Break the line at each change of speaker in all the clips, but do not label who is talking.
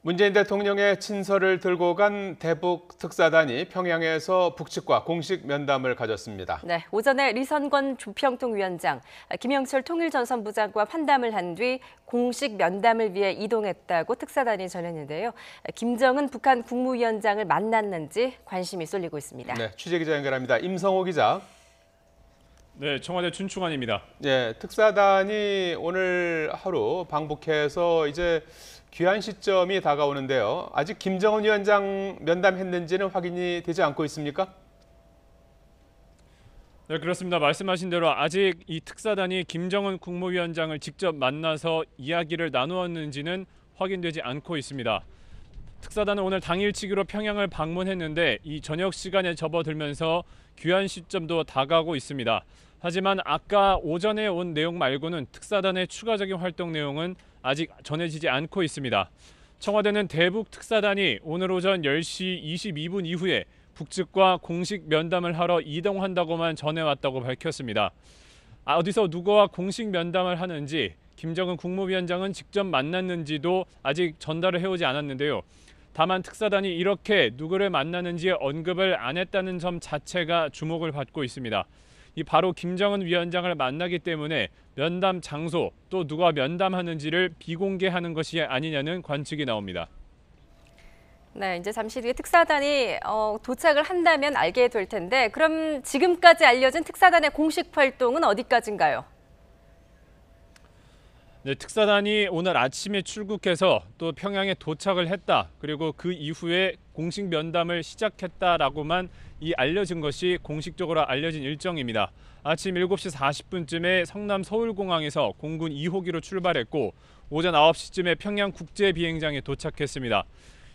문재인 대통령의 친서를 들고 간 대북 특사단이 평양에서 북측과 공식 면담을 가졌습니다.
네, 오전에 리선권 조평통위원장, 김영철 통일전선부장과 환담을 한 뒤 공식 면담을 위해 이동했다고 특사단이 전했는데요. 김정은 북한 국무위원장을 만났는지 관심이 쏠리고 있습니다.
네, 취재기자 연결합니다. 임성호 기자.
네, 청와대 춘충환입니다.
네, 특사단이 오늘 하루 방북해서 이제 귀한 시점이 다가오는데요. 아직 김정은 위원장 면담했는지는 확인이 되지 않고 있습니까?
네, 그렇습니다. 말씀하신 대로 아직 이 특사단이 김정은 국무위원장을 직접 만나서 이야기를 나누었는지는 확인되지 않고 있습니다. 특사단은 오늘 당일치기로 평양을 방문했는데 이 저녁 시간에 접어들면서 귀한 시점도 다가오고 있습니다. 하지만 아까 오전에 온 내용 말고는 특사단의 추가적인 활동 내용은 아직 전해지지 않고 있습니다. 청와대는 대북 특사단이 오늘 오전 10시 22분 이후에 북측과 공식 면담을 하러 이동한다고만 전해왔다고 밝혔습니다. 어디서 누구와 공식 면담을 하는지, 김정은 국무위원장은 직접 만났는지도 아직 전달을 해오지 않았는데요. 다만 특사단이 이렇게 누구를 만나는지 언급을 안 했다는 점 자체가 주목을 받고 있습니다. 이 바로 김정은 위원장을 만나기 때문에 면담 장소 또 누가 면담하는지를 비공개하는 것이 아니냐는 관측이 나옵니다.
네, 이제 잠시 뒤에 특사단이 도착을 한다면 알게 될 텐데 그럼 지금까지 알려진 특사단의 공식 활동은 어디까지인가요?
네, 특사단이 오늘 아침에 출국해서 또 평양에 도착을 했다. 그리고 그 이후에 공식 면담을 시작했다라고만 알려진 것이 공식적으로 알려진 일정입니다. 아침 7시 40분쯤에 성남 서울공항에서 공군 2호기로 출발했고 오전 9시쯤에 평양 국제비행장에 도착했습니다.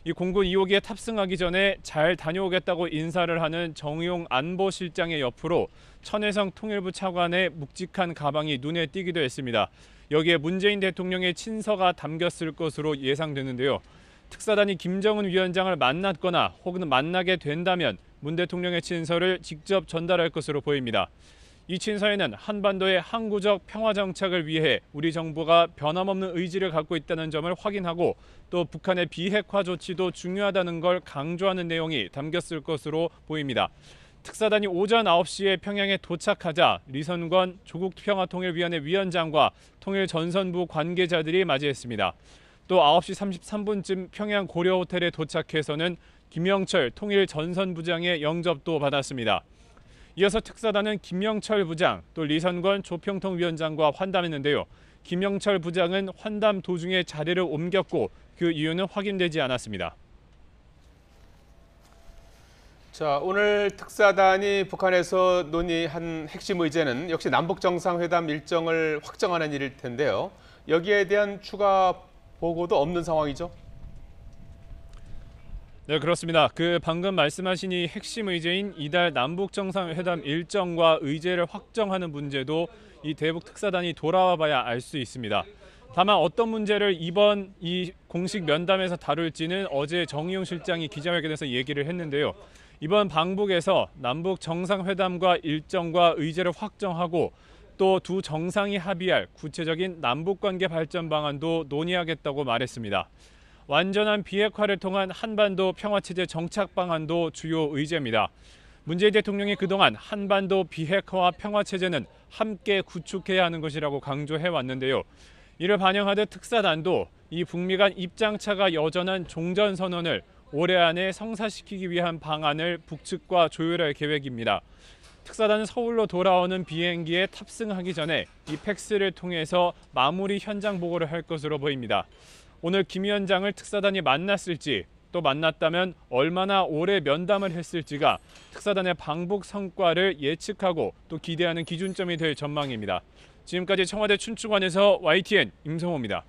이 공군 2호기에 탑승하기 전에 잘 다녀오겠다고 인사를 하는 정의용 안보실장의 옆으로 천혜성 통일부 차관의 묵직한 가방이 눈에 띄기도 했습니다. 여기에 문재인 대통령의 친서가 담겼을 것으로 예상되는데요. 특사단이 김정은 위원장을 만났거나 혹은 만나게 된다면 문 대통령의 친서를 직접 전달할 것으로 보입니다. 이 친서에는 한반도의 항구적 평화 정착을 위해 우리 정부가 변함없는 의지를 갖고 있다는 점을 확인하고 또 북한의 비핵화 조치도 중요하다는 걸 강조하는 내용이 담겼을 것으로 보입니다. 특사단이 오전 9시에 평양에 도착하자 리선권 조국평화통일위원회 위원장과 통일전선부 관계자들이 맞이했습니다. 또 9시 33분쯤 평양 고려호텔에 도착해서는 김영철 통일전선부장의 영접도 받았습니다. 이어서 특사단은 김영철 부장, 또 리선권 조평통위원장과 환담했는데요. 김영철 부장은 환담 도중에 자리를 옮겼고 그 이유는 확인되지 않았습니다.
자, 오늘 특사단이 북한에서 논의한 핵심 의제는 역시 남북정상회담 일정을 확정하는 일일 텐데요. 여기에 대한 추가 보고도 없는 상황이죠?
네, 그렇습니다. 방금 말씀하신 이 핵심 의제인 이달 남북정상회담 일정과 의제를 확정하는 문제도 이 대북 특사단이 돌아와 봐야 알 수 있습니다. 다만 어떤 문제를 이번 이 공식 면담에서 다룰지는 어제 정의용 실장이 기자회견에서 얘기를 했는데요. 이번 방북에서 남북 정상회담과 일정과 의제를 확정하고 또 두 정상이 합의할 구체적인 남북관계 발전 방안도 논의하겠다고 말했습니다. 완전한 비핵화를 통한 한반도 평화체제 정착 방안도 주요 의제입니다. 문재인 대통령이 그동안 한반도 비핵화와 평화체제는 함께 구축해야 하는 것이라고 강조해 왔는데요. 이를 반영하듯 특사단도 이 북미 간 입장차가 여전한 종전선언을 올해 안에 성사시키기 위한 방안을 북측과 조율할 계획입니다. 특사단은 서울로 돌아오는 비행기에 탑승하기 전에 이 팩스를 통해서 마무리 현장 보고를 할 것으로 보입니다. 오늘 김 위원장을 특사단이 만났을지 또 만났다면 얼마나 오래 면담을 했을지가 특사단의 방북 성과를 예측하고 또 기대하는 기준점이 될 전망입니다. 지금까지 청와대 춘추관에서 YTN 임성호입니다.